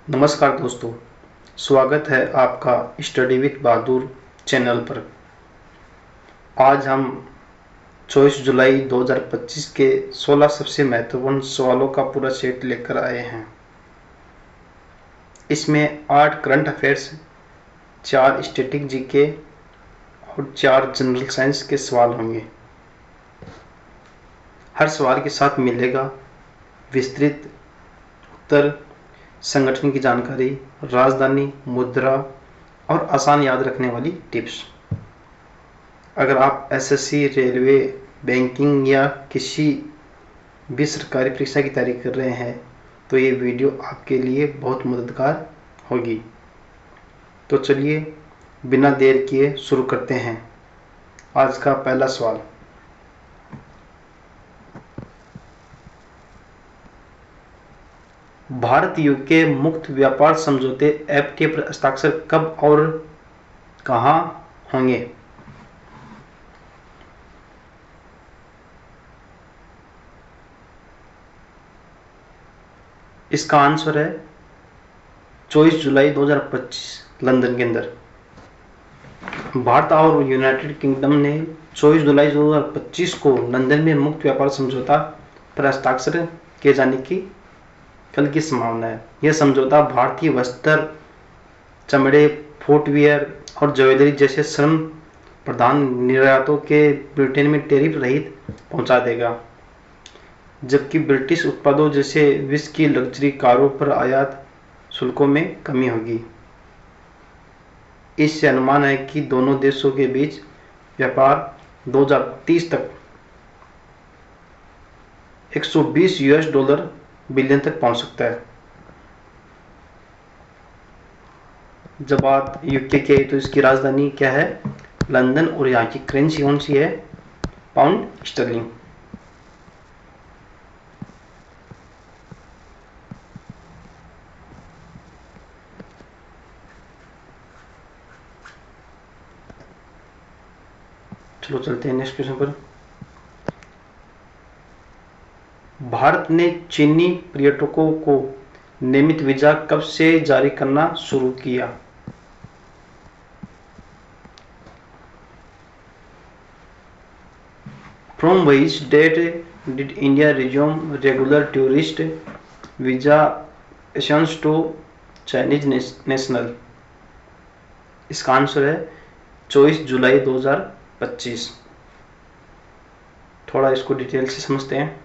नमस्कार दोस्तों, स्वागत है आपका स्टडी विद बहादुर चैनल पर। आज हम 24 जुलाई 2025 के 16 सबसे महत्वपूर्ण सवालों का पूरा सेट लेकर आए हैं। इसमें 8 करंट अफेयर्स, 4 स्टैटिक जीके और 4 जनरल साइंस के सवाल होंगे। हर सवाल के साथ मिलेगा विस्तृत उत्तर, संगठन की जानकारी, राजधानी, मुद्रा और आसान याद रखने वाली टिप्स। अगर आप एसएससी, रेलवे, बैंकिंग या किसी भी सरकारी परीक्षा की तैयारी कर रहे हैं तो ये वीडियो आपके लिए बहुत मददगार होगी। तो चलिए बिना देर किए शुरू करते हैं। आज का पहला सवाल, भारत यूके मुक्त व्यापार समझौते एफटीए पर हस्ताक्षर कब और कहां होंगे? इसका आंसर है 24 जुलाई 2025 लंदन के अंदर। भारत और यूनाइटेड किंगडम ने 24 जुलाई 2025 को लंदन में मुक्त व्यापार समझौता पर हस्ताक्षर किए जाने की कल की संभावना है। यह समझौता भारतीय वस्त्र, चमड़े, फुटवियर और ज्वेलरी जैसे श्रम प्रधान निर्यातों के ब्रिटेन में टैरिफ रहित पहुंचा देगा, जबकि ब्रिटिश उत्पादों जैसे विस्की, लग्जरी कारों पर आयात शुल्कों में कमी होगी। इससे अनुमान है कि दोनों देशों के बीच व्यापार 2030 तक $120 बिलियन तक पहुंच सकता है। जब बात यूके की आई तो इसकी राजधानी क्या है? लंदन। और यहाँ की करेंसी कौन सी है? Pound sterling. चलो चलते हैं नेक्स्ट क्वेश्चन पर। भारत ने चीनी पर्यटकों को नियमित वीजा कब से जारी करना शुरू किया? From which date did India resume regular tourist visa issuance to Chinese national? इसका आंसर है 24 जुलाई 2025। थोड़ा इसको डिटेल से समझते हैं।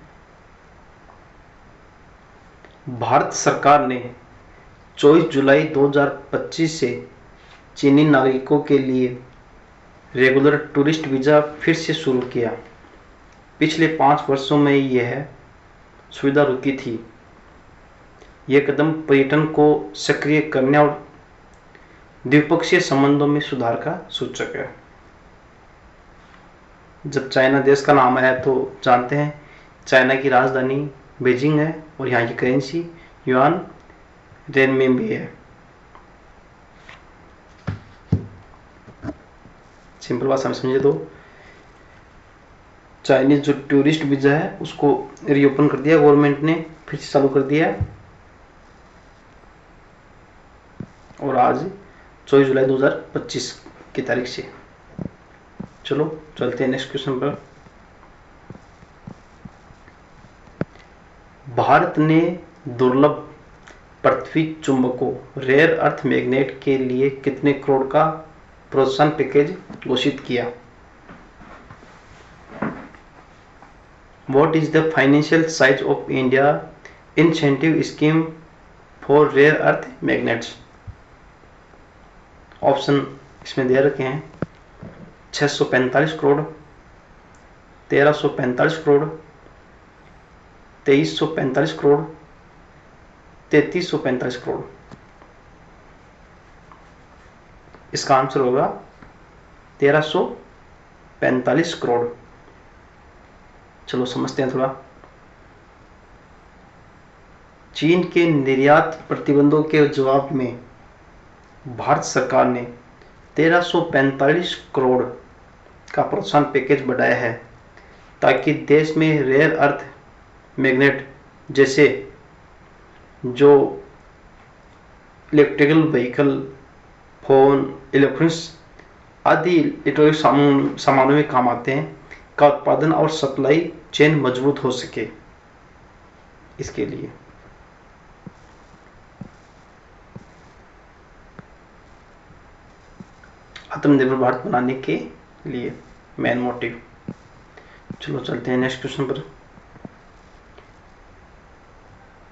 भारत सरकार ने 24 जुलाई 2025 से चीनी नागरिकों के लिए रेगुलर टूरिस्ट वीज़ा फिर से शुरू किया। पिछले 5 वर्षों में यह सुविधा रुकी थी। यह कदम पर्यटन को सक्रिय करने और द्विपक्षीय संबंधों में सुधार का सूचक है। जब चाइना देश का नाम आया तो जानते हैं चाइना की राजधानी बीजिंग है और यहाँ की करेंसी युआन रेनमिनबी है। सिंपल भाषा में समझे तो चाइनीज जो टूरिस्ट वीजा है उसको रीओपन कर दिया गवर्नमेंट ने, फिर से चालू कर दिया और आज 24 जुलाई 2025 की तारीख से। चलो चलते हैं नेक्स्ट क्वेश्चन पर। भारत ने दुर्लभ पृथ्वी चुंबकों रेयर अर्थ मैग्नेट के लिए कितने करोड़ का प्रोत्साहन पैकेज घोषित किया? What is the financial size of India incentive scheme for rare earth magnets? Option इसमें दे रखे हैं 645 करोड़, 1345 करोड़, 2345 करोड़, 3345 करोड़। इसका आंसर होगा 1345 करोड़। चलो समझते हैं थोड़ा। चीन के निर्यात प्रतिबंधों के जवाब में भारत सरकार ने 1345 करोड़ का प्रोत्साहन पैकेज बढ़ाया है ताकि देश में रेयर अर्थ मैग्नेट जैसे जो इलेक्ट्रिकल व्हीकल, फोन, इलेक्ट्रॉनिक्स आदि इलेक्ट्रॉनिक सामानों में काम आते हैं, का उत्पादन और सप्लाई चेन मजबूत हो सके, इसके लिए। आत्मनिर्भर भारत बनाने के लिए मेन मोटिव। चलो चलते हैं नेक्स्ट क्वेश्चन पर।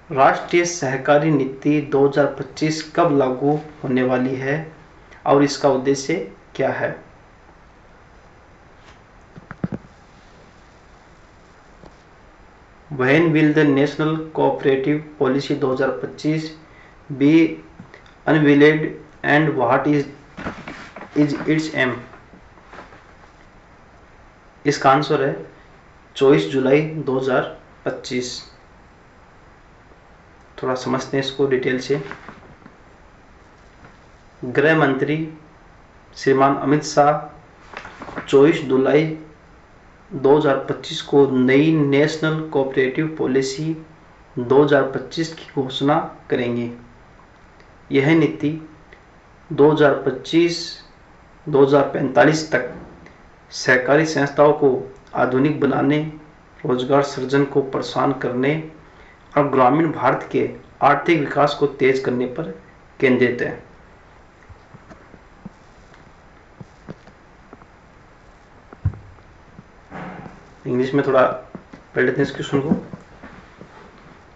राष्ट्रीय सहकारी नीति 2025 कब लागू होने वाली है और इसका उद्देश्य क्या है? When will the National Cooperative Policy 2025 be unveiled and what is its aim? इसका आंसर है 24 जुलाई 2025। थोड़ा समझते हैं इसको डिटेल से। गृह मंत्री श्रीमान अमित शाह 24 जुलाई 2025 को नई नेशनल कोऑपरेटिव पॉलिसी 2025 की घोषणा करेंगे। यह नीति 2025-2045 तक सहकारी संस्थाओं को आधुनिक बनाने, रोजगार सृजन को प्रोत्साहन करने और ग्रामीण भारत के आर्थिक विकास को तेज करने पर केंद्रित है। इंग्लिश में थोड़ा पढ़ लेते हैं इस क्वेश्चन को।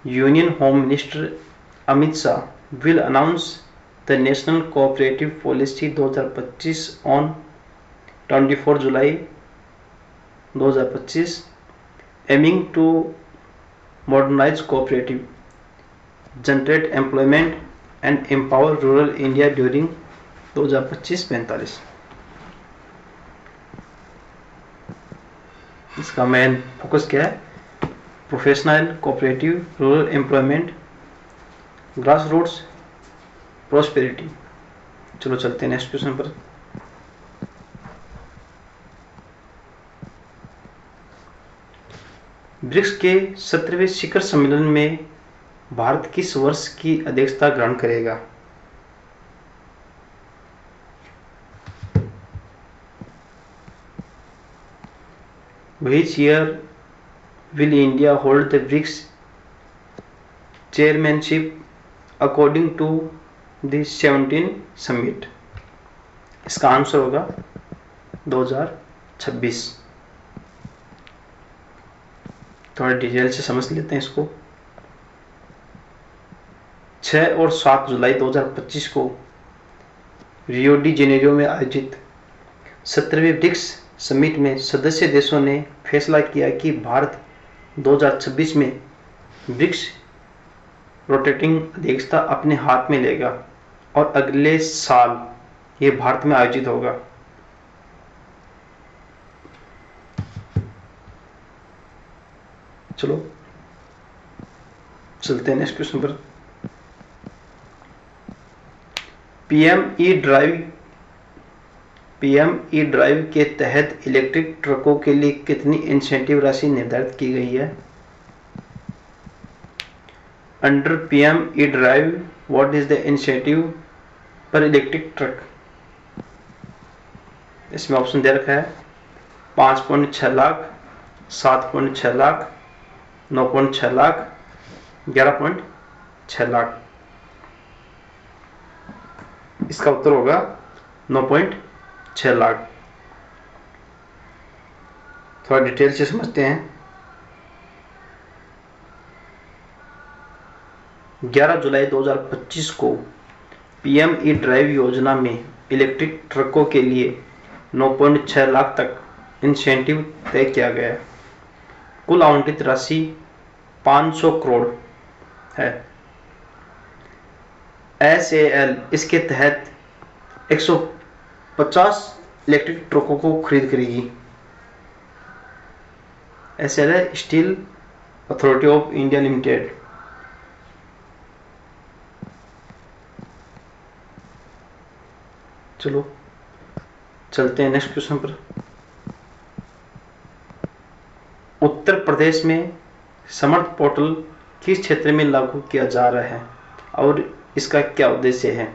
Union home minister Amit Shah will announce the national cooperative policy 2025 on 24 July 2025, aiming to modernize cooperative, generate employment and empower rural India during 2025-45। इसका मेन फोकस क्या है? Professional cooperative, rural employment, grass roots prosperity. चलो चलते हैं next question पर। BRICS के 17वें शिखर सम्मेलन में भारत किस वर्ष की अध्यक्षता ग्रहण करेगा? Which year will India hold the BRICS chairmanship according to the 17 summit? इसका आंसर होगा 2026। थोड़ा डिटेल से समझ लेते हैं इसको। 6 और 7 जुलाई 2025 को रियो डी जेनेरियो में आयोजित 17वें ब्रिक्स समिट में सदस्य देशों ने फैसला किया कि भारत 2026 में ब्रिक्स रोटेटिंग अध्यक्षता अपने हाथ में लेगा और अगले साल ये भारत में आयोजित होगा। चलो चलते हैं नेक्स्ट क्वेश्चन पर। पीएमई ड्राइव के तहत इलेक्ट्रिक ट्रकों के लिए कितनी इंसेंटिव राशि निर्धारित की गई है? Under PME drive what is the incentive पर इलेक्ट्रिक ट्रक? इसमें ऑप्शन दे रखा है 5.6 लाख, 7.6 लाख, 9.6 लाख, 11.6 लाख। इसका उत्तर होगा 9.6 लाख। थोड़ा डिटेल से समझते हैं। 11 जुलाई 2025 को पीएमई ड्राइव योजना में इलेक्ट्रिक ट्रकों के लिए 9.6 लाख तक इंसेंटिव तय किया गया है। कुल आवंटित राशि 500 करोड़ है। SAL इसके तहत 150 इलेक्ट्रिक ट्रकों को खरीद करेगी। SAL है steel authority of India limited. चलो चलते हैं नेक्स्ट क्वेश्चन पर। उत्तर प्रदेश में समर्थ पोर्टल किस क्षेत्र में लागू किया जा रहा है और इसका क्या उद्देश्य है?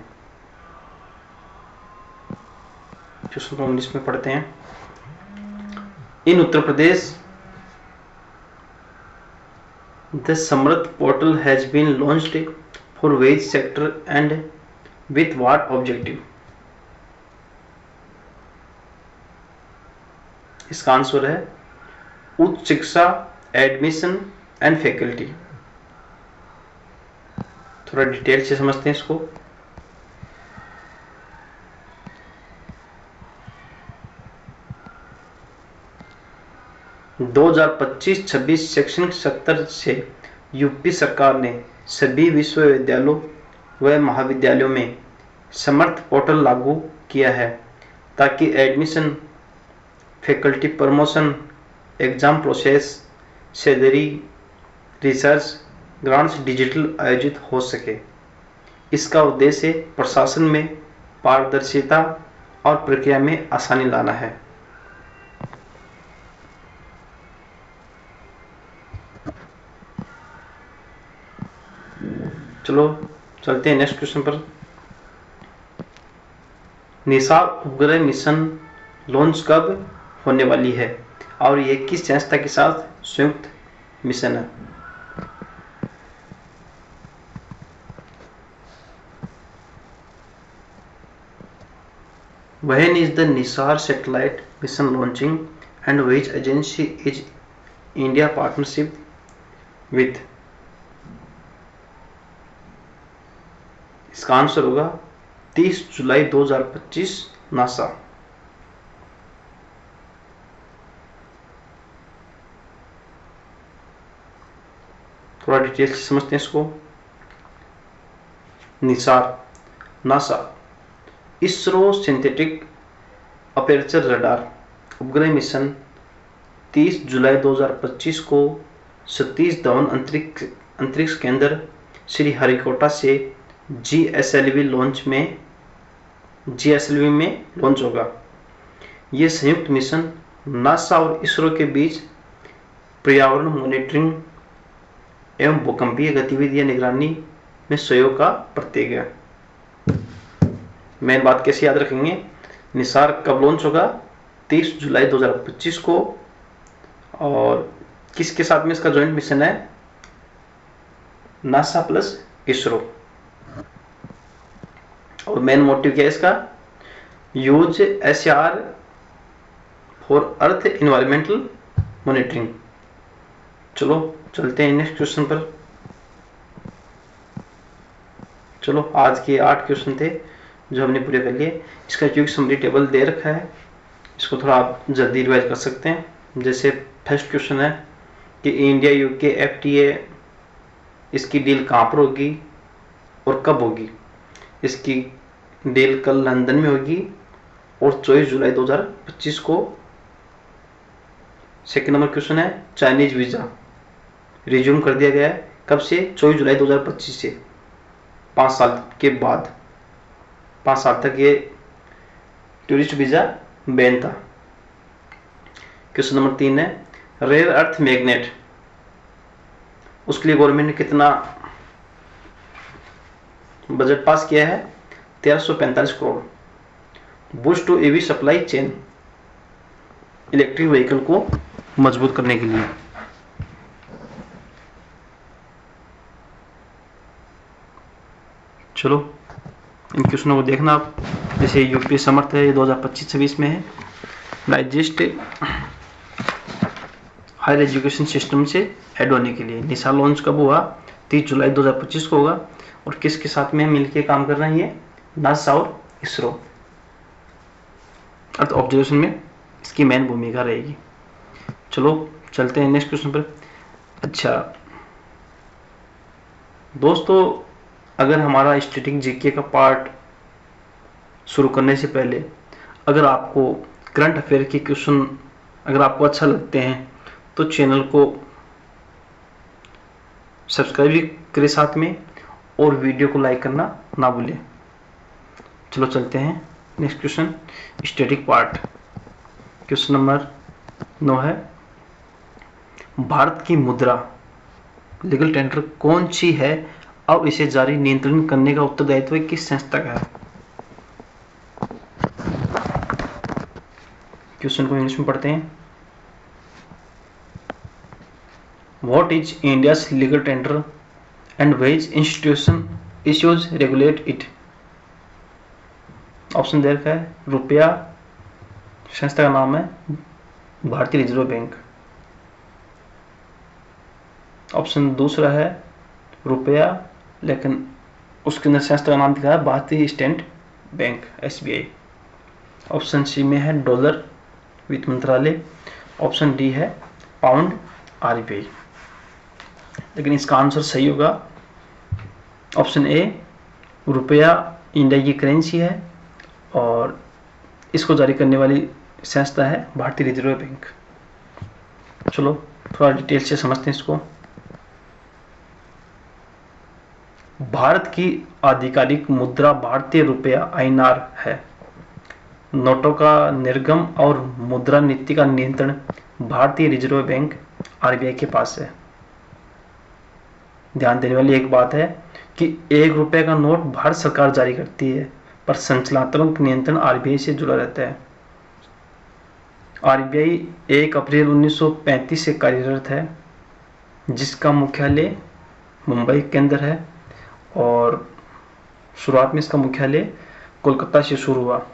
क्वेश्चन को इंग्लिश में पढ़ते हैं। In Uttar Pradesh the Samarth portal has been launched for which sector and with what objective? इसका आंसर है उच्च शिक्षा, एडमिशन एंड फैकल्टी। थोड़ा डिटेल से समझते हैं इसको। दो 2025-26 शैक्षणिक सत्र से यूपी सरकार ने सभी विश्वविद्यालयों व महाविद्यालयों में समर्थ पोर्टल लागू किया है ताकि admission, faculty promotion, exam process, salary, research, grants digital आयोजित हो सके। इसका उद्देश्य प्रशासन में पारदर्शिता और प्रक्रिया में आसानी लाना है। चलो चलते हैं नेक्स्ट क्वेश्चन पर। निसार उपग्रह मिशन लॉन्च कब होने वाली है और यह किस संस्था के साथ संयुक्त मिशन है? When is the Nisar satellite mission launching and which agency is India partnership with? इसका आंसर होगा 30 जुलाई 2025 नासा। थोड़ा डिटेल से समझते हैं इसको। NISAR NASA ISRO synthetic aperture radar उपग्रह मिशन 30 जुलाई 2025 को सतीश धवन अंतरिक्ष केंद्र श्री हरिकोटा से जीएसएलवी में लॉन्च होगा। यह संयुक्त मिशन नासा और इसरो के बीच पर्यावरण मॉनिटरिंग एवं भूकंपीय गतिविधियां निगरानी में सहयोग का प्रतीक है। मेन बात कैसे याद रखेंगे? निसार कब लॉन्च होगा? 30 जुलाई 2025 को। और किसके साथ में इसका जॉइंट मिशन है? NASA plus ISRO. और मेन मोटिव क्या है इसका? Use SR for earth environmental monitoring. चलो चलते हैं नेक्स्ट क्वेश्चन पर। चलो आज के 8 क्वेश्चन थे जो हमने पूरे कर लिए। इसका क्विक समरी टेबल दे रखा है, इसको थोड़ा आप जल्दी रिवाइज कर सकते हैं। जैसे फर्स्ट क्वेश्चन है कि इंडिया यूके एफटीए इसकी डील कहाँ पर होगी और कब होगी? इसकी डील कल लंदन में होगी और 24 जुलाई 2025 को। सेकंड नंबर क्वेश्चन है चाइनीज वीजा रिज्यूम कर दिया गया है। कब से? 24 जुलाई 2025 से। 5 साल के बाद, 5 साल तक ये टूरिस्ट वीजा बैन था। क्वेश्चन नंबर 3 है रेयर अर्थ मैग्नेट, उसके लिए गवर्नमेंट ने कितना बजट पास किया है? 1345 crore. Boost to EV supply chain, electric vehicle को मजबूत करने के लिए। चलो इन क्वेश्चनों को देखना आप। जैसे यूपी समर्थ है, ये 2025-26 में है। डाइजेस्ट हायर एजुकेशन सिस्टम से ऐड होने के लिए। निसार लॉन्च कब हुआ? 30 जुलाई 2025 को होगा। और किसके साथ में मिलकर काम कर रहे हैं ये? नासा और इसरो। अर्थ ऑब्जर्वेशन में इसकी मेन भूमिका रहेगी। चलो चलते हैं नेक्स्ट क्वेश्चन पर। अच्छा दोस्तों, अगर हमारा स्टैटिक जीके का पार्ट शुरू करने से पहले अगर आपको करंट अफेयर के क्वेश्चन अगर आपको अच्छा लगते हैं तो चैनल को सब्सक्राइब भी करें साथ में, और वीडियो को लाइक करना ना भूलें। चलो चलते हैं next question, static part. Question number 9 है भारत की मुद्रा लीगल टेंडर कौन सी है और इसे जारी नियंत्रण करने का उत्तरदायित्व किस संस्था का है? क्वेश्चन को इंग्लिश में पढ़ते हैं। What is India's legal tender and which institution issues regulate it? Option दे रखा है रुपया, संस्था का नाम है भारतीय रिजर्व बैंक। ऑप्शन दूसरा है रुपया, लेकिन उसके अंदर संस्था का नाम दिखा है Bharatiya State Bank SBI। Option C में है डॉलर, वित्त मंत्रालय। ऑप्शन डी है पाउंड, RBI। लेकिन इसका आंसर सही होगा ऑप्शन ए, रुपया इंडिया की करेंसी है और इसको जारी करने वाली संस्था है भारतीय रिजर्व बैंक। चलो थोड़ा डिटेल से समझते हैं इसको। भारत की आधिकारिक मुद्रा भारतीय रुपया INR है। नोटों का निर्गम और मुद्रा नीति का नियंत्रण भारतीय रिजर्व बैंक RBI के पास है। ध्यान देने वाली एक बात है कि 1 रुपए का नोट भारत सरकार जारी करती है, पर संचालनात्मक नियंत्रण RBI से जुड़ा रहता है। RBI 1 अप्रैल 1935 से कार्यरत है, जिसका मुख्यालय मुंबई के अंदर है और शुरुआत में इसका मुख्यालय कोलकाता से शुरू हुआ।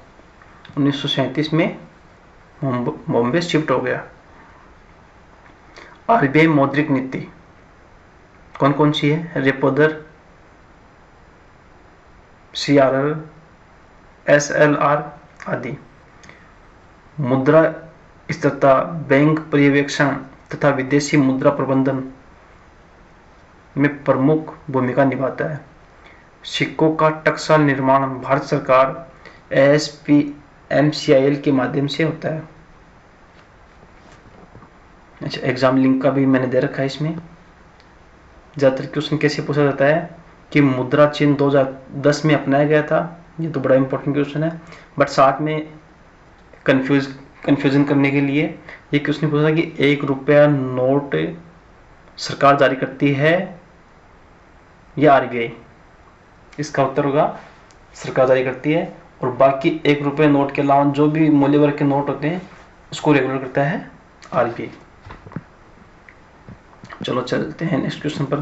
1937 में बॉम्बे शिफ्ट हो गया। RBI मौद्रिक नीति कौन कौन सी है? रेपो दर, CRR, SLR आदि। मुद्रा स्थिरता, बैंक पर्यवेक्षण तथा विदेशी मुद्रा प्रबंधन में प्रमुख भूमिका निभाता है। सिक्कों का टकसाल निर्माण भारत सरकार ASP-MCIL के माध्यम से होता है। अच्छा, एग्जाम लिंक का भी मैंने दे रखा है इसमें। ज़्यादातर क्वेश्चन कैसे पूछा जाता है कि मुद्रा चिन्ह 2010 में अपनाया गया था, ये तो बड़ा इंपॉर्टेंट क्वेश्चन है, बट साथ में कंफ्यूजन करने के लिए ये क्वेश्चन पूछा था कि 1 रुपया नोट सरकार जारी करती है या RBI? इसका उत्तर होगा सरकार जारी करती है, और बाकी 1 रुपये नोट के अलावा जो भी मूल्य वर्ग के नोट होते हैं उसको रेगुलेट करता है RBI। चलो चलते हैं नेक्स्ट क्वेश्चन पर।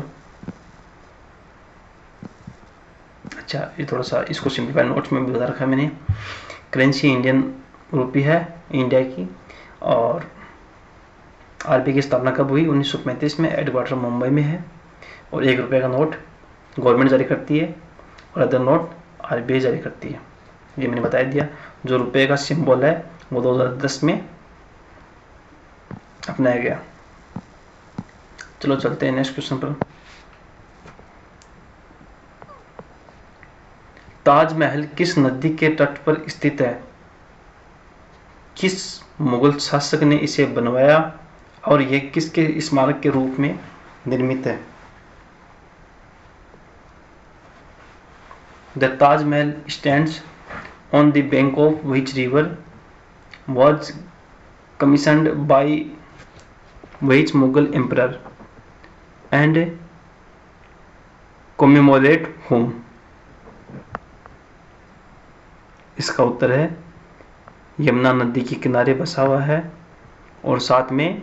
अच्छा, ये थोड़ा सा इसको सिंप्लीफाई नोट्स में भी बता रखा है मैंने। करेंसी इंडियन रुपी है इंडिया की, और RBI की स्थापना कब हुई? 1935 में। हेडक्वार्टर मुंबई में है, और 1 रुपये का नोट गवर्नमेंट जारी करती है और अदर नोट RBI जारी करती है। ये मैंने बता दिया। जो रुपये का सिंबल है वो 2010 में अपनाया गया। चलो चलते हैं नेक्स्ट क्वेश्चन पर। ताजमहल किस नदी के तट पर स्थित है? किस मुगल शासक ने इसे बनवाया और यह किसके स्मारक के रूप में निर्मित है? The Taj Mahal stands on the bank of which river, was commissioned by which Mughal emperor and commemorate whom? इसका उत्तर है यमुना नदी के किनारे बसा हुआ है और साथ में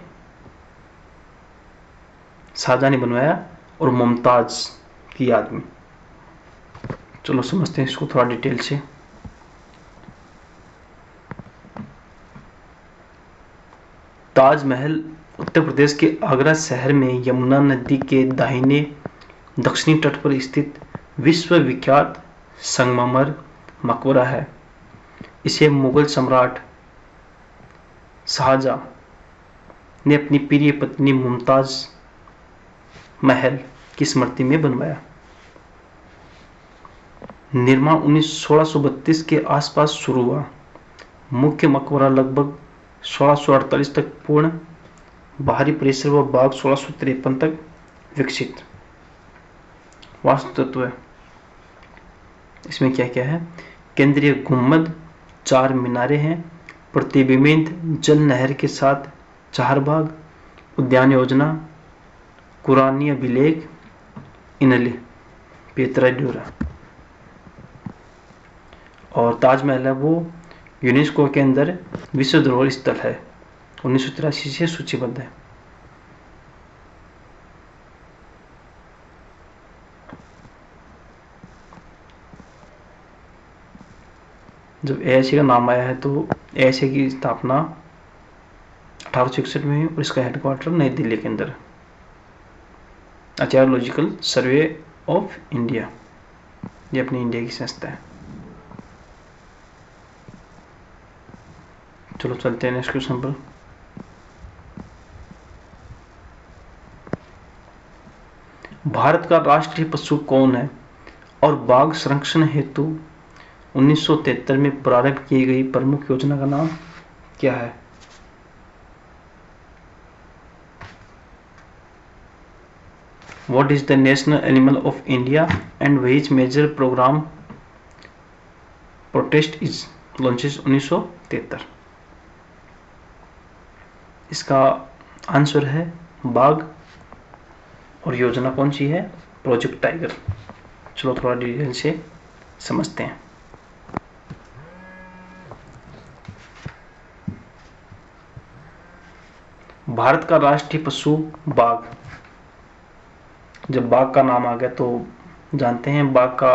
शाहजहां ने बनवाया और मुमताज की याद में। चलो समझते हैं इसको थोड़ा डिटेल से। ताजमहल उत्तर प्रदेश के आगरा शहर में यमुना नदी के दाहिने दक्षिणी तट पर स्थित विश्व विख्यात संगमरमर मकबरा है। इसे मुगल सम्राट शाहजहां ने अपनी प्रिय पत्नी मुमताज महल की स्मृति में बनवाया। निर्माण 1632 के आसपास शुरू हुआ। मुख्य मकबरा लगभग 1648 तक पूर्ण, बाहरी परिसर व बाग 1653 तक विकसित। वास्तुत्व इसमें क्या क्या है? केंद्रीय गुंबद, 4 मीनारें हैं, प्रतिबिंबित जल नहर के साथ 4 बाग, उद्यान योजना, कुरानी अभिलेख, इनले। पिएत्राड्यूरा। और ताजमहल है वो यूनेस्को के अंदर विश्व धरोहर स्थल है, 1983 से सूचीबद्ध है। जब एएसए का नाम आया है तो एएसए की स्थापना 1861 में हुई और इसका हेडक्वार्टर नई दिल्ली के अंदर, आर्कियोलॉजिकल सर्वे ऑफ इंडिया, ये अपनी इंडिया की संस्था है। चलो चलते हैं नेक्स्ट क्वेश्चन पर। भारत का राष्ट्रीय पशु कौन है और बाघ संरक्षण हेतु 1973 में प्रारंभ की गई प्रमुख योजना का नाम क्या है? What is the national animal of India and which major program protest is launched 1973? इसका आंसर है बाघ और योजना कौन सी है? Project tiger. चलो थोड़ा डिटेल से समझते हैं। भारत का राष्ट्रीय पशु बाघ। जब बाघ का नाम आ गया तो जानते हैं बाघ का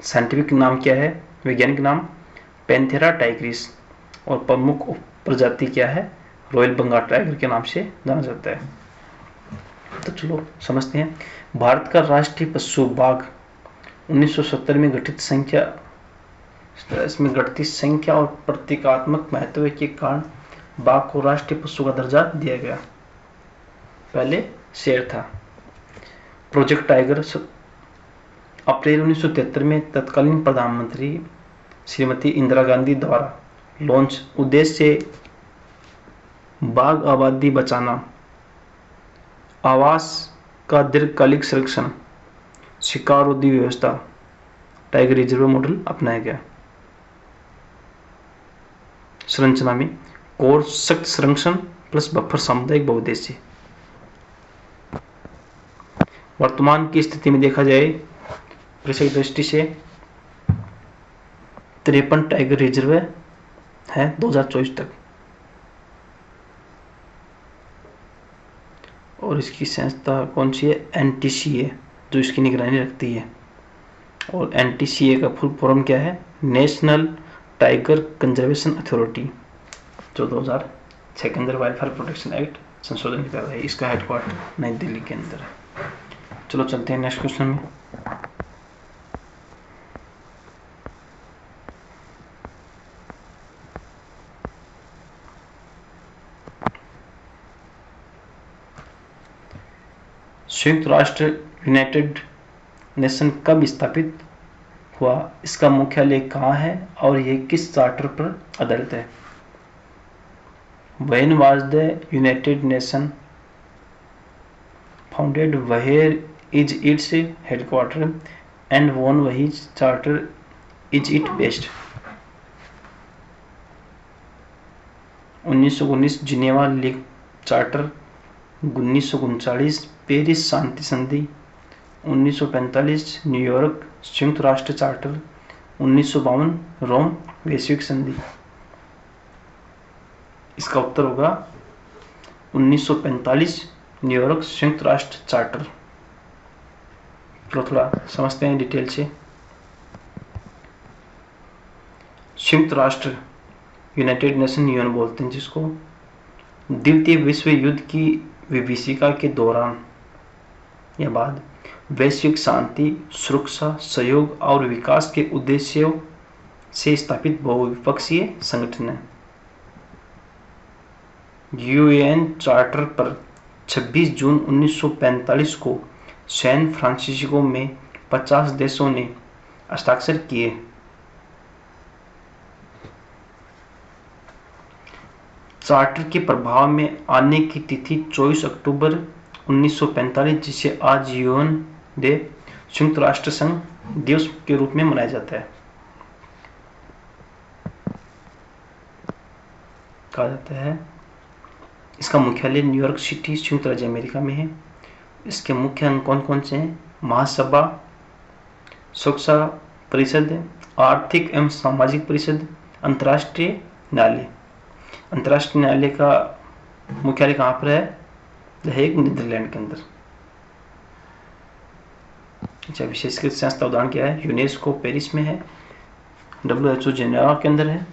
साइंटिफिक नाम क्या है, वैज्ञानिक नाम पैंथेरा टाइग्रिस, और प्रमुख प्रजाति क्या है? रॉयल बंगाल टाइगर के नाम से जाना जाता है। तो चलो समझते हैं। भारत का राष्ट्रीय पशु बाघ 1970 में इसमें घटती संख्या और प्रतीकात्मक महत्व के कारण बाघ को राष्ट्रीय पशु का दर्जा दिया गया। पहले शेर था। प्रोजेक्ट टाइगर अप्रैल 1973 में तत्कालीन प्रधानमंत्री श्रीमती इंदिरा गांधी द्वारा लॉन्च। उद्देश्य बाघ आबादी बचाना, आवास का दीर्घकालिक संरक्षण, शिकार रोधी व्यवस्था, टाइगर रिजर्व मॉडल अपनाया गया। संरचना में कोर सख्त संरक्षण प्लस बफर सामुदायिक बहुउद्देश्य। वर्तमान की स्थिति में देखा जाए परिसर दृष्टि से 53 टाइगर रिजर्व है 2024 तक, और इसकी संस्था कौन सी है? एनटीसीए, जो इसकी निगरानी रखती है। और एनटीसीए का फुल फॉर्म क्या है? नेशनल टाइगर कंजर्वेशन अथॉरिटी, जो 2006 के अंदर वाइल्ड फायर प्रोटेक्शन एक्ट संशोधन कर रहा है। इसका हेडक्वार्टर नई दिल्ली के अंदर है। चलो चलते हैं नेक्स्ट क्वेश्चन में। संयुक्त राष्ट्र यूनाइटेड नेशन कब स्थापित हुआ? इसका मुख्यालय कहाँ है और यह किस चार्टर पर आधारित है? When was the United Nations founded? Where is its headquarters and on which charter is it based? 1919 Geneva league charter, 1939 Paris शांति संधि, 1945 न्यूयॉर्क संयुक्त राष्ट्र चार्टर, 1952 रोम वैश्विक संधि। इसका उत्तर होगा 1945 न्यूयॉर्क संयुक्त राष्ट्र चार्टर। थोड़ा समझते हैं डिटेल से। संयुक्त राष्ट्र यूनाइटेड नेशन यूएन बोलते हैं जिसको, द्वितीय विश्व युद्ध की विभीषिका के दौरान या बाद वैश्विक शांति, सुरक्षा, सहयोग और विकास के उद्देश्यों से स्थापित बहुपक्षीय संगठन है। यूएन चार्टर पर 26 जून 1945 को सैन फ्रांसिस्को में 50 देशों ने हस्ताक्षर किए। चार्टर के प्रभाव में आने की तिथि 24 अक्टूबर 1945, जिसे आज यूएन डे संयुक्त राष्ट्र संघ दिवस के रूप में मनाया जाता है, कहा जाता है। इसका मुख्यालय न्यूयॉर्क सिटी संयुक्त राज्य अमेरिका में है। इसके मुख्य अंग कौन कौन से हैं? महासभा, सुरक्षा परिषद, आर्थिक एवं सामाजिक परिषद, अंतर्राष्ट्रीय न्यायालय। अंतर्राष्ट्रीय न्यायालय का मुख्यालय कहाँ पर है? द हेग, नीदरलैंड के अंदर। अच्छा, विशेषकृत संस्था उदाहरण क्या है? यूनेस्को पेरिस में है, WHO जेनेवा के अंदर है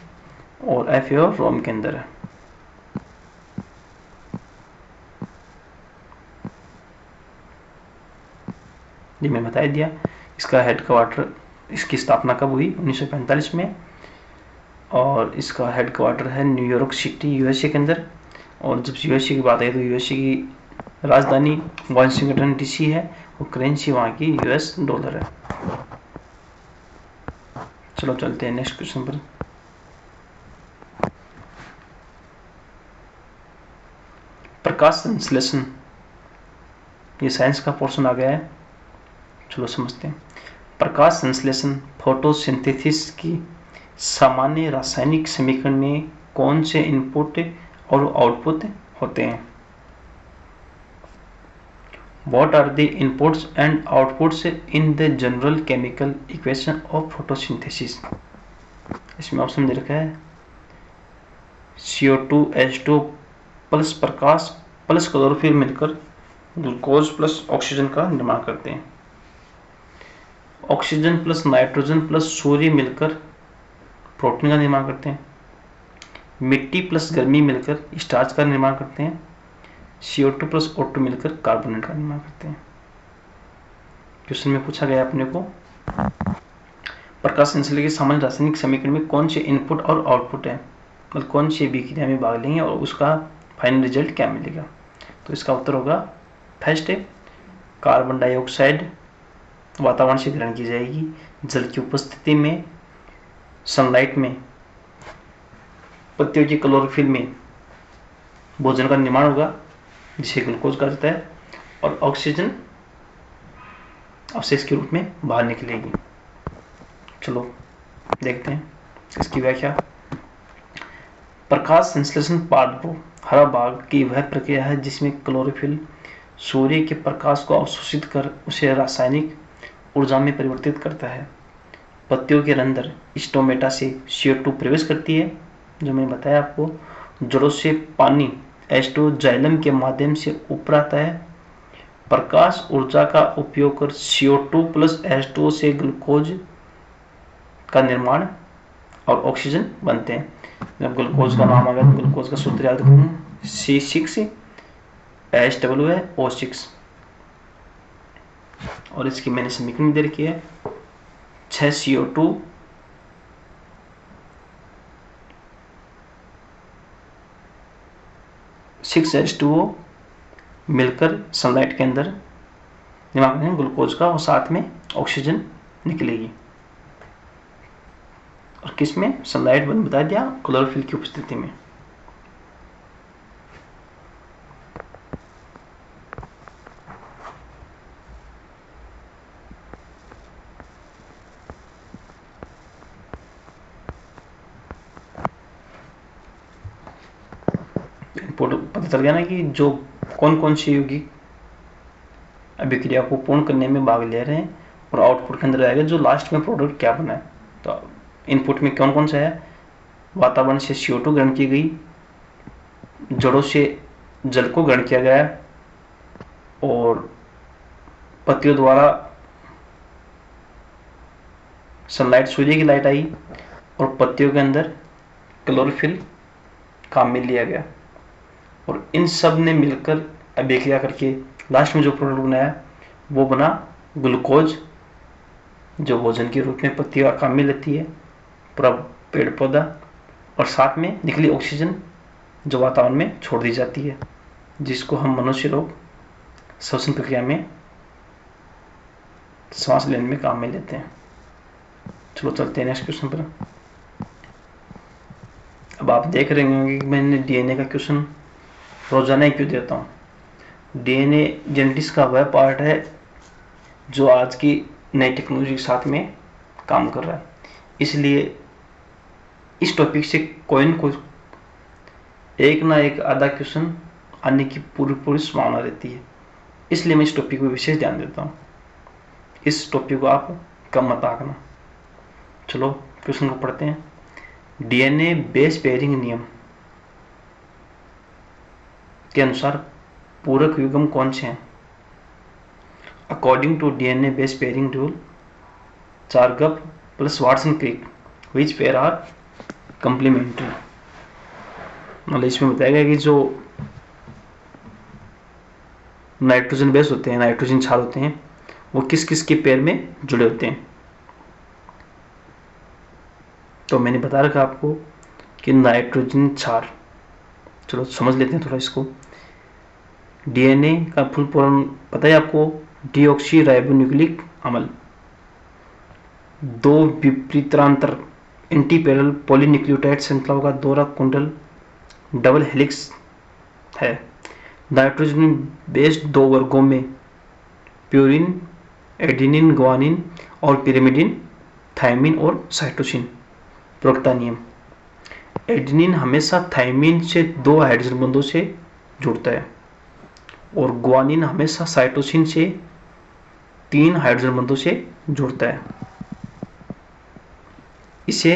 और FAO रोम के अंदर है। ये मैं बता दिया। इसका हेडक्वार्टर, इसकी स्थापना कब हुई? 1945 में, और इसका हेडक्वार्टर है न्यूयॉर्क सिटी, USA के अंदर। और जब USA की बात आई तो USA की राजधानी वाशिंगटन DC है और करेंसी वहाँ की US डॉलर है। चलो चलते हैं नेक्स्ट क्वेश्चन पर। प्रकाश संश्लेषण, ये साइंस का पोर्शन आ गया है। चलो समझते हैं। प्रकाश संश्लेषण फोटोसिंथेसिस की सामान्य रासायनिक समीकरण में कौन से इनपुट और आउटपुट होते हैं? What are the inputs and outputs in the general chemical equation of photosynthesis? इसमें ऑप्शन दे रखा है CO2H2 प्लस प्रकाश प्लस क्लोरोफिल मिलकर ग्लूकोज प्लस ऑक्सीजन का निर्माण करते हैं। ऑक्सीजन प्लस नाइट्रोजन प्लस सूर्य मिलकर प्रोटीन का निर्माण करते हैं। मिट्टी प्लस गर्मी मिलकर स्टार्च का निर्माण करते हैं। CO2 प्लस O2 मिलकर कार्बोनेट का निर्माण करते हैं। क्वेश्चन में पूछा गया अपने को, प्रकाश संश्लेषण के सामान्य रासायनिक समीकरण में कौन से इनपुट और आउटपुट है, मतलब कौन सी अभिक्रिया में भाग लेंगे और उसका फाइनल रिजल्ट क्या मिलेगा? तो इसका उत्तर होगा फर्स्ट, कार्बन डाइऑक्साइड वातावरण से ग्रहण की जाएगी। जल की उपस्थिति में, सनलाइट में, पत्तियों की क्लोरोफिल में भोजन का निर्माण होगा जिसे ग्लूकोज कहा जाता है, और ऑक्सीजन अवशेष के रूप में बाहर निकलेगी। चलो देखते हैं इसकी व्याख्या। प्रकाश संश्लेषण पादपों हरा भाग की वह प्रक्रिया है जिसमें क्लोरोफिल सूर्य के प्रकाश को अवशोषित कर उसे रासायनिक ऊर्जा में परिवर्तित करता है। पत्तियों के अंदर स्टोमेटा से CO2 प्रवेश करती है, जो मैंने बताया आपको। जड़ों से पानी H2 जाइलम के माध्यम से ऊपर आता है। प्रकाश ऊर्जा का उपयोग कर CO2 प्लस H2O से ग्लूकोज का निर्माण और ऑक्सीजन बनते हैं। जब ग्लूकोज का नाम आ गया तो ग्लूकोज का सूत्र याद रखना, C6H2O6। और इसकी मैंने समीकरण दे रखी है 6CO2 6H2O मिलकर सनलाइट के अंदर दिमाग में ग्लूकोज का और साथ में ऑक्सीजन निकलेगी। और किस में? सनलाइट बन बता दिया, क्लोरोफिल की उपस्थिति में। पता चल गया ना कि जो कौन कौन सी यौगिक अभिक्रिया को पूर्ण करने में भाग ले रहे हैं, और आउटपुट के अंदर आएगा जो लास्ट में प्रोडक्ट क्या बना है। तो इनपुट में कौन कौन सा है? वातावरण से CO2 ग्रहण की गई, जड़ों से जल को ग्रहण किया गया, और पत्तियों द्वारा सनलाइट सूर्य की लाइट आई, और पत्तियों के अंदर क्लोरोफिल काम में लिया गया, और इन सब ने मिलकर अभिक्रिया करके लास्ट में जो प्रोडक्ट बनाया वो बना ग्लूकोज, जो भोजन के रूप में पत्तियों का काम में लेती है, पूरा पेड़ पौधा, और साथ में निकली ऑक्सीजन जो वातावरण में छोड़ दी जाती है, जिसको हम मनुष्य लोग श्वसन प्रक्रिया में सांस लेने में काम में लेते हैं। चलो चलते हैं नेक्स्ट क्वेश्चन पर। अब आप देख रहे होंगे कि मैंने DNA का क्वेश्चन रोजाना ही क्यों देता हूँ। DNA जेनेटिक्स का वह पार्ट है जो आज की नई टेक्नोलॉजी के साथ में काम कर रहा है, इसलिए इस टॉपिक से कोई न कोई एक ना एक आधा क्वेश्चन आने की पूरी संभावना रहती है, इसलिए मैं इस टॉपिक पर विशेष ध्यान देता हूँ। इस टॉपिक को आप कम मत आंकना। चलो क्वेश्चन को पढ़ते हैं। डीएनए बेस पेयरिंग नियम के अनुसार पूरक युग्म कौन से हैं? According to DNA base pairing rule, Chargaff plus Watson Crick which pair are complementary. मतलब इसमें बताया गया कि जो नाइट्रोजन बेस होते हैं, नाइट्रोजन क्षार होते हैं, वो किस किस के पेयर में जुड़े होते हैं। तो मैंने बता रखा आपको कि नाइट्रोजन क्षार, चलो समझ लेते हैं थोड़ा इसको। डीएनए का फुल फॉर्म पता है आपको? डीऑक्सी राइबोन्यूक्लिक अम्ल। दो विपरीतांतर एंटीपैरल पॉलीन्यूक्लियोटाइड श्रृंखलाओं का दोहरा कुंडल डबल हेलिक्स है। नाइट्रोजन बेस्ड दो वर्गों में प्यूरिन, एडेनिन, ग्वानिन और पिरिमिडिन, थायमिन और साइटोसिन। पूरकता नियम, एडेनिन हमेशा थायमिन से दो हाइड्रोजन बंधों से जुड़ता है और ग्वानिन हमेशा साइटोसिन से तीन हाइड्रोजन बंधों से जुड़ता है। इसे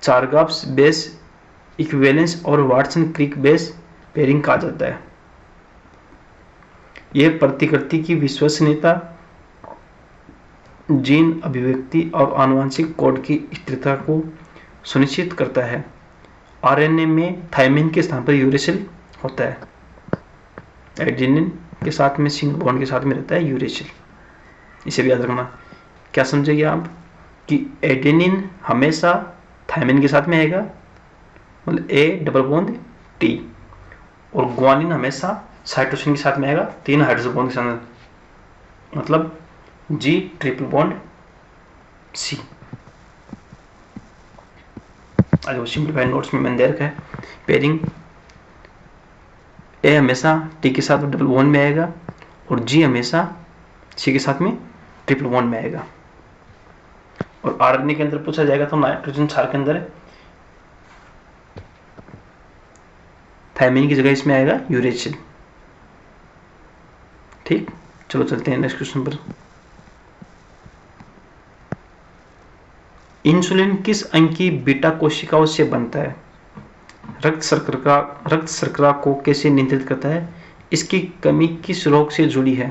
चारगाप्स बेस इक्विवेलेंस और वाटसन क्रिक बेस पेयरिंग कहा जाता है। यह प्रतिकृति की विश्वसनीयता, जीन अभिव्यक्ति और आनुवंशिक कोड की स्थिरता को सुनिश्चित करता है। आरएनए में थायमिन के स्थान पर यूरेसिल होता है। एडेनिन के साथ में सिंगल बॉन्ड के साथ में रहता है यूरेसिल। इसे भी याद रखना। क्या समझेंगे आप कि एडेनिन हमेशा थायमिन के साथ में आएगा, मतलब ए डबल बॉन्ड टी, और ग्वानिन हमेशा साइटोसिन के साथ में आएगा, तीन हाइड्रोजन बॉन्ड के साथ, मतलब जी ट्रिपल बॉन्ड सी। आज वो सिंप्लीफाइड नोट्स में मैंने दे रखा है। पेयरिंग ए हमेशा टी के साथ डबल बॉन्ड में आएगा और जी हमेशा सी के साथ में ट्रिपल बॉन्ड में आएगा। और आरएनए के अंदर पूछा जाएगा तो नाइट्रोजन क्षार के अंदर थायमिन की जगह इसमें आएगा यूरेसिल। ठीक, चलो चलते हैं नेक्स्ट क्वेश्चन पर। इंसुलिन किस अंग की बीटा कोशिकाओं से बनता है? रक्त शर्करा को कैसे नियंत्रित करता है? इसकी कमी किस रोग से जुड़ी है?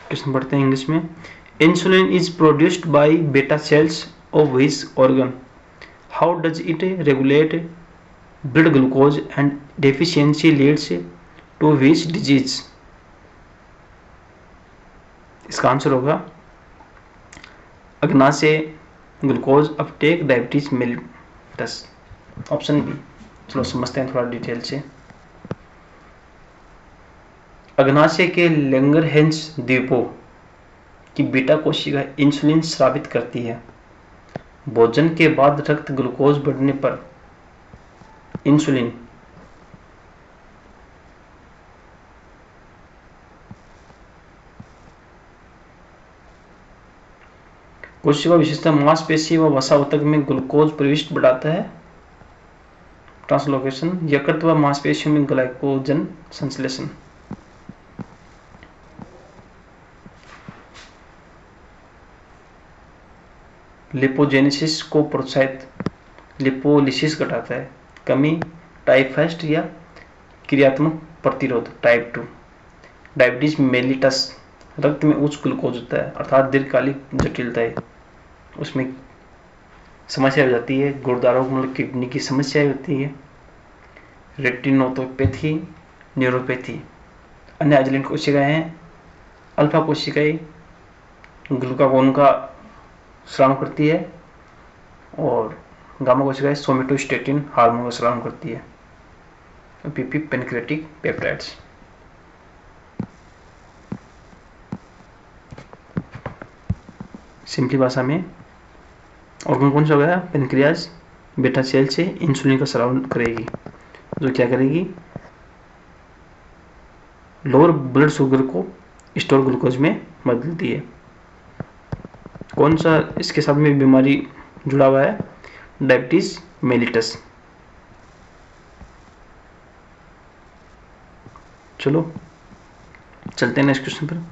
क्वेश्चन पढ़ते हैं इंग्लिश में। Insulin is produced by beta cells of which organ? How does it regulate blood glucose and deficiency leads to which disease? इसका आंसर होगा अग्नाशय glucose uptake diabetes mellitus, option B. चलो समझते हैं थोड़ा डिटेल से। अग्नाशय के लैंगरहैंस द्वीपों की बीटा कोशिका इंसुलिन स्रावित करती है। भोजन के बाद रक्त ग्लूकोज बढ़ने पर इंसुलिन कोशिका विशेषता मांसपेशी व वसा ऊतक में ग्लूकोज प्रविष्ट बढ़ाता है। ट्रांसलोकेशन, यकृत व मांसपेशियों में ग्लाइकोजन संश्लेषण। लिपोजेनेसिस को प्रोत्साहित, लिपोलिसिस घटाता है। कमी, टाइफास्ट या क्रियात्मक प्रतिरोध, टाइप 2। डायबिटीज मेलिटस, रक्त में उच्च ग्लूकोज होता है अर्थात दीर्घकालिक जटिलता है, उसमें समस्या हो जाती है, गुर्दारों मतलब किडनी की समस्या होती है। Retinopathy, neuropathy. अन्य आइसोलेट कोशिकाएं हैं अल्फा कोशिकाएं ग्लूकागोन का स्राव करती है और गामा कोशिकाएं सोमेटोस्टेटिन हार्मोन का स्राव करती है। PP pancreatic peptides. सिंपली भाषा में ऑर्गन कौन सा हो गया? पेनक्रियाज बेटा सेल से इंसुलिन का स्राव करेगी, जो क्या करेगी? लोअर ब्लड शुगर को स्टोर ग्लूकोज में बदलती है। कौन सा इसके साथ में बीमारी जुड़ा हुआ है? Diabetes mellitus. चलो चलते हैं नेक्स्ट क्वेश्चन पर।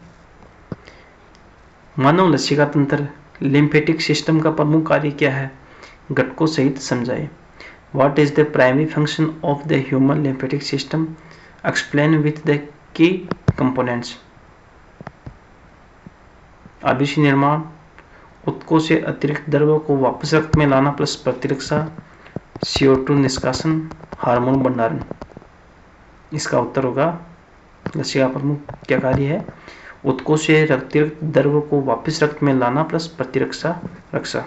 मानव लसिका तंत्र लिम्फेटिक सिस्टम का प्रमुख कार्य क्या है? घटकों सहित समझाइए। What is the primary function of the human lymphatic system? Explain with the key components. आबिशी निर्माण, उत्कों से अतिरिक्त द्रव्य को वापस रक्त में लाना प्लस प्रतिरक्षा, CO2 निष्कासन, हार्मोन भंडारण। इसका उत्तर होगा लसिका प्रमुख क्या कार्य है? उत्कों से अतिरिक्त द्रव्य को वापस रक्त में लाना प्लस प्रतिरक्षा रक्षा।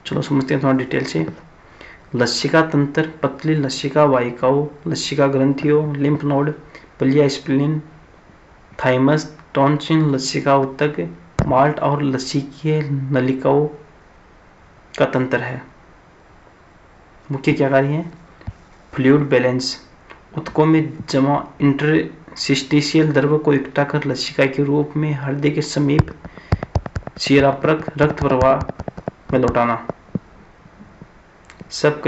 चलो समझते हैं थोड़ा डिटेल से। लसिका तंत्र पतली लसिका वाहिकाओं, लसिका ग्रंथियों, लिम्फ नोड, पलिया, स्प्लीन, थाइमस, टॉन्सिल, लसिका ऊतक, माल्ट और लसिकीय नलिकाओं का तंत्र है। मुख्य क्या कार्य है? फ्लूइड बैलेंस, ऊतकों में जमा इंटरस्टिशियल द्रव्य को इकट्ठा कर लसिका के रूप में हृदय के समीप शिरापरक रक्त प्रवाह में लौटाना। सब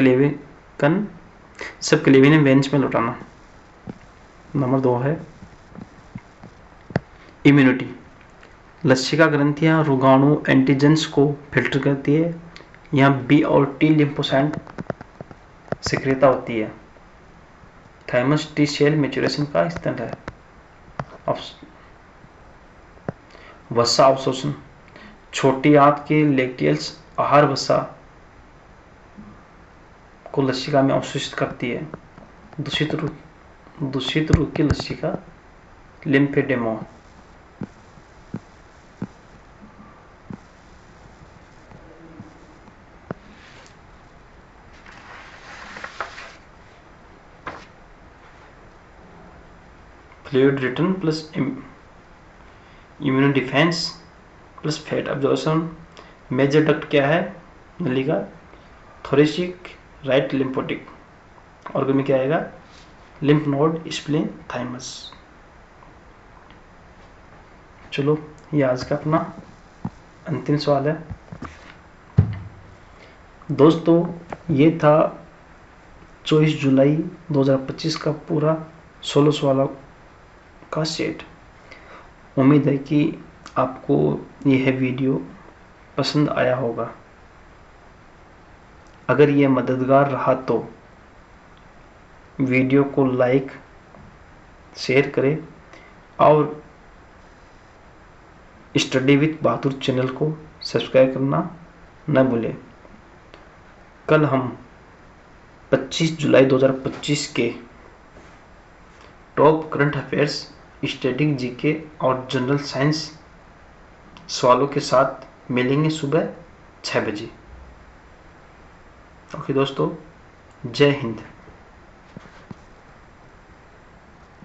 क्लेविन वेंस में लौटाना। नंबर 2 है इम्यूनिटी। लसिका ग्रंथियां रोगाणु एंटीजेंस को फिल्टर करती है। यहाँ बी और टी लिम्फोसाइट सक्रियता होती है। थाइमस टी सेल मैच्योरेशन का स्तंभ है। वसा अवशोषण, छोटी आंत के लैक्टियल्स आहार वसा को लसिका में अवशोषित करती है। दूषित रूप की लसिका lymphoedema. Fluid return plus immuno defence plus fat absorption. Major duct क्या है? नलिका थोरेसिक राइट लिम्फोटिक। ऑर्गन में क्या आएगा? Lymph node, spleen, thymus. चलो ये आज का अपना अंतिम सवाल है। दोस्तों ये था 24 जुलाई 2025 का पूरा 16 सवालों का सेट। उम्मीद है कि आपको यह वीडियो पसंद आया होगा। अगर यह मददगार रहा तो वीडियो को लाइक शेयर करें और स्टडी विद बहादुर चैनल को सब्सक्राइब करना न भूलें। कल हम 25 जुलाई 2025 के top current affairs, static GK और जनरल साइंस सवालों के साथ मिलेंगे सुबह 6 बजे। ओके दोस्तों, जय हिंद।